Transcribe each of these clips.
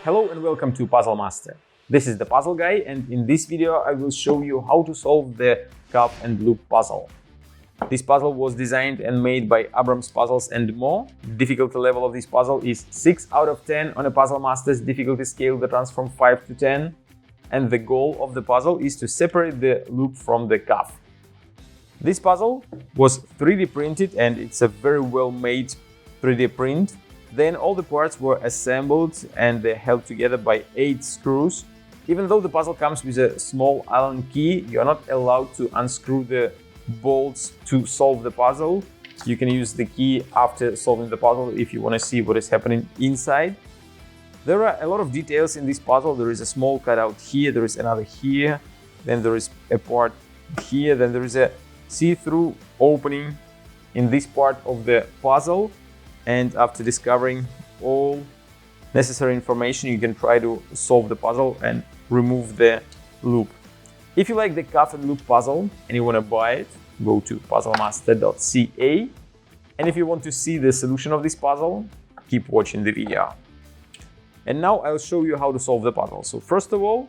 Hello and welcome to Puzzle Master. This is the Puzzle Guy, and in this video I will show you how to solve the cup and loop puzzle. This puzzle was designed and made by Abrams Puzzles and More. The difficulty level of this puzzle is 6 out of 10 on a Puzzle Master's difficulty scale that runs from 5 to 10. And the goal of the puzzle is to separate the loop from the cuff. This puzzle was 3D printed and it's a very well made 3D print. Then all the parts were assembled and they're held together by 8 screws. Even though the puzzle comes with a small Allen key, you're not allowed to unscrew the bolts to solve the puzzle. You can use the key after solving the puzzle if you want to see what is happening inside. There are a lot of details in this puzzle. There is a small cutout here, there is another here, then there is a part here, then there is a see-through opening in this part of the puzzle. And after discovering all necessary information, you can try to solve the puzzle and remove the loop. If you like the cuff and loop puzzle and you want to buy it, go to puzzlemaster.ca. And if you want to see the solution of this puzzle, keep watching the video. And now I'll show you how to solve the puzzle. So first of all,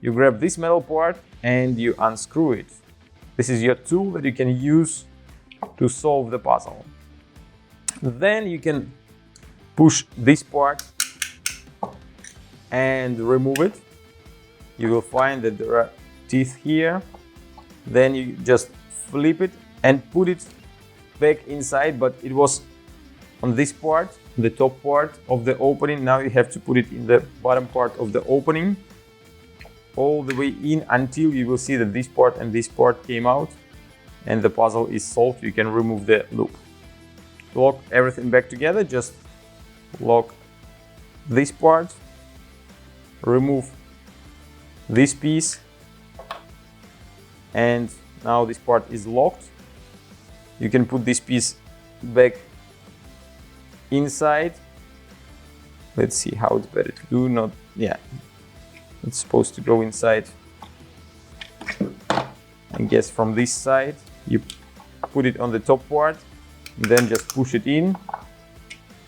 you grab this metal part and you unscrew it. This is your tool that you can use to solve the puzzle. Then you can push this part and remove it. You will find that there are teeth here. Then you just flip it and put it back inside, but it was on this part, the top part of the opening. Now you have to put it in the bottom part of the opening, all the way in until you will see that this part and this part came out and the puzzle is solved. You can remove the loop. To lock everything back together, just lock this part, remove this piece, and now this part is locked. You can put this piece back inside. Let's see how it's better to do. It's supposed to go inside. I guess from this side, you put it on the top part, then just push it in,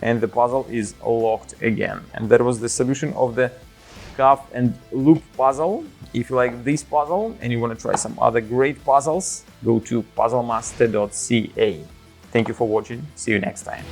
and the puzzle is locked again. And that was the solution of the cuff and loop puzzle. If you like this puzzle and you want to try some other great puzzles, go to puzzlemaster.ca. Thank you for watching. See you next time.